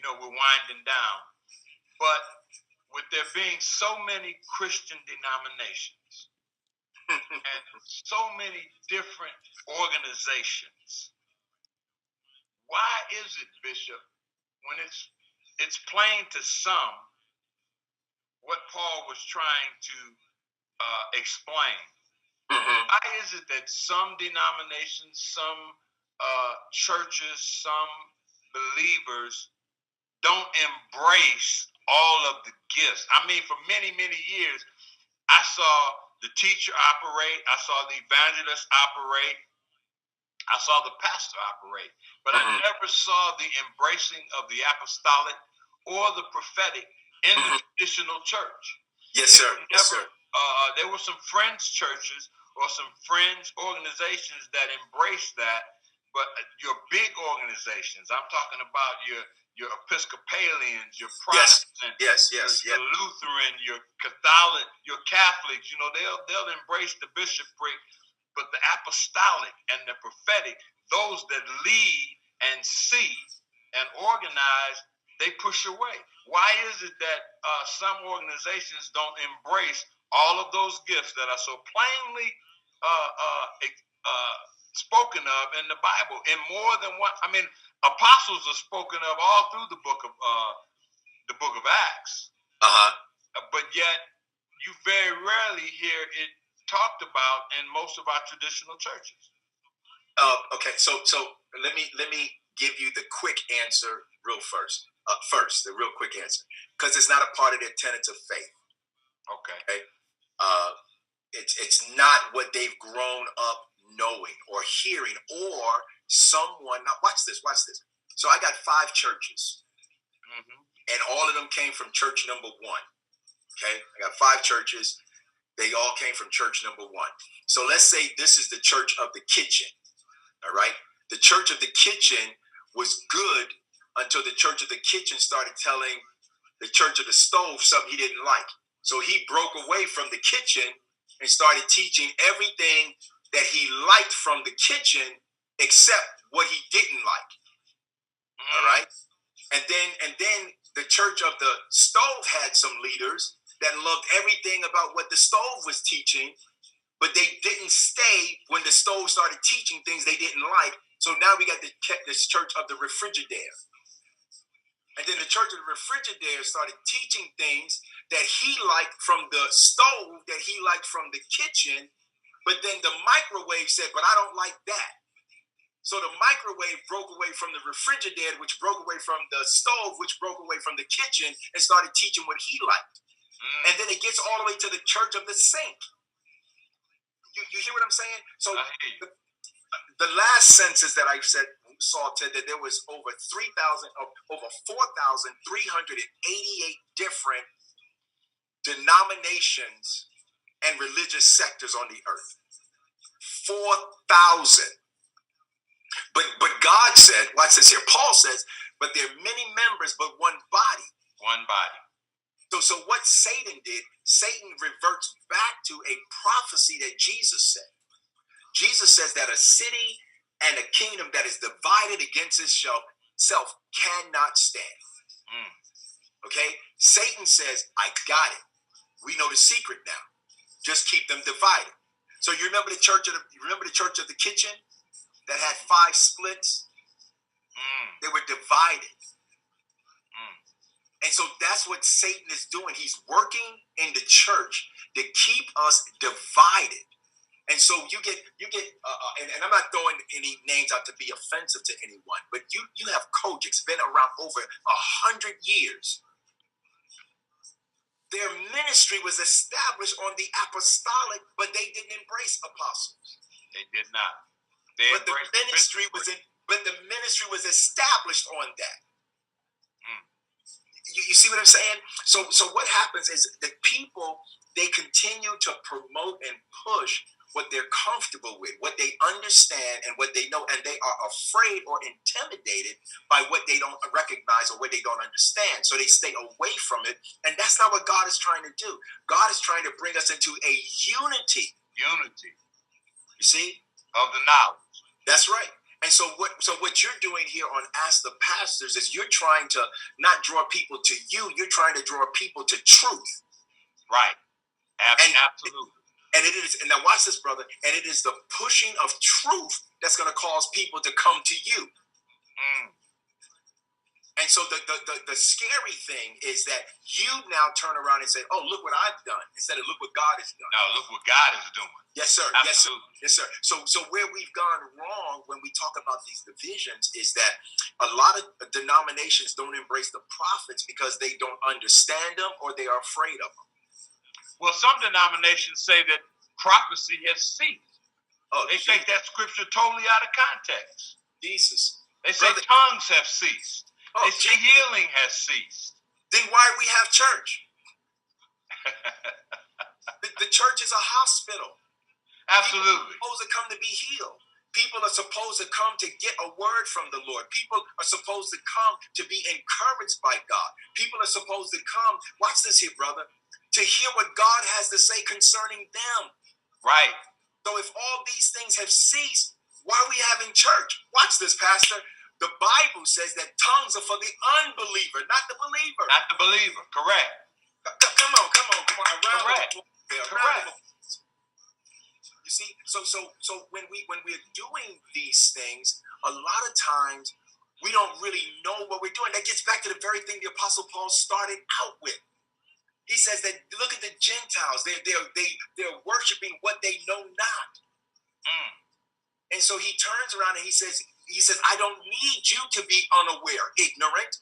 we're winding down. But with there being so many Christian denominations and so many different organizations, why is it, Bishop, when it's plain to some what Paul was trying to explain? Why is it that some denominations, some churches, some believers don't embrace all of the gifts? I mean, for many, many years, I saw the teacher operate, I saw the evangelist operate, I saw the pastor operate, but I never saw the embracing of the apostolic or the prophetic in the traditional church. Yes, sir. Yes, sir. There were some friends churches or some friends organizations that embraced that, but your big organizations, I'm talking about your Episcopalians, your Protestants, your Lutheran, your Catholic, your Catholics, they'll embrace the bishopric, but the apostolic and the prophetic, those that lead and see and organize, they push away. Why is it that some organizations don't embrace all of those gifts that are so plainly spoken of in the Bible in more than one? I mean, apostles are spoken of all through the book of Acts, but yet you very rarely hear it talked about in most of our traditional churches. Okay, so let me give you the quick answer first, the real quick answer, because it's not a part of their tenets of faith. Okay. It's not what they've grown up knowing or hearing, or someone. Now watch this. So I got 5 churches, and all of them came from church number 1. Okay, I got 5 churches. They all came from church number 1. So let's say this is the church of the kitchen. All right, the church of the kitchen was good until the church of the kitchen started telling the church of the stove something he didn't like. So he broke away from the kitchen and started teaching everything that he liked from the kitchen except what he didn't like. All right. And then the church of the stove had some leaders that loved everything about what the stove was teaching, but they didn't stay when the stove started teaching things they didn't like. So now we got this church of the refrigerator. And then the church of the refrigerator started teaching things that he liked from the stove, that he liked from the kitchen. But then the microwave said, but I don't like that. So the microwave broke away from the refrigerator, which broke away from the stove, which broke away from the kitchen, and started teaching what he liked. And then it gets all the way to the church of the sink. You hear what I'm saying? So the last census that I saw said that there was over 4,388 different denominations and religious sectors on the earth. 4,000. But God said, watch this here. Paul says, but there are many members, but one body. One body. So what Satan did, Satan reverts back to a prophecy that Jesus said. Jesus says that a city and a kingdom that is divided against itself cannot stand. Okay? Satan says, I got it. We know the secret now. Just keep them divided. So you remember the church of the kitchen that had 5 splits? They were divided. And so that's what Satan is doing. He's working in the church to keep us divided. And so you get, and I'm not throwing any names out to be offensive to anyone, but you have Kojics been around over 100 years. Their ministry was established on the apostolic, but they didn't embrace apostles. They did not. But the ministry was established on that. You see what I'm saying? So what happens is the people, they continue to promote and push what they're comfortable with, what they understand and what they know, and they are afraid or intimidated by what they don't recognize or what they don't understand. So they stay away from it, and that's not what God is trying to do. God is trying to bring us into a unity. Unity. You see? Of the knowledge. That's right. And so what you're doing here on Ask the Pastors is you're trying to not draw people to you, you're trying to draw people to truth. Right. Absolutely. And it is, and now watch this, brother, and it is the pushing of truth that's going to cause people to come to you. And so the scary thing is that you now turn around and say, oh, look what I've done, instead of look what God has done. No, look what God is doing. Yes, sir. Absolutely. Yes, sir. So where we've gone wrong when we talk about these divisions is that a lot of denominations don't embrace the prophets because they don't understand them or they are afraid of them. Well, some denominations say that prophecy has ceased. Oh, they take that scripture totally out of context. Jesus. They say tongues have ceased. Oh, they say healing has ceased. Then why do we have church? the church is a hospital. Absolutely. People are supposed to come to be healed. People are supposed to come to get a word from the Lord. People are supposed to come to be encouraged by God. People are supposed to come, watch this here, brother, to hear what God has to say concerning them. Right. So if all these things have ceased, why are we having church? Watch this, Pastor. The Bible says that tongues are for the unbeliever, not the believer. Not the believer. Correct. Come on. Correct. Correct. You see, so when we're doing these things, a lot of times we don't really know what we're doing. That gets back to the very thing the Apostle Paul started out with. He says that look at the Gentiles; they're worshiping what they know not. And so he turns around and he says, I don't need you to be unaware, ignorant.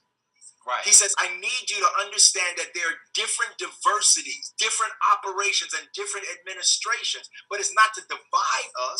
Right. He says, I need you to understand that there are different diversities, different operations, and different administrations, but it's not to divide us.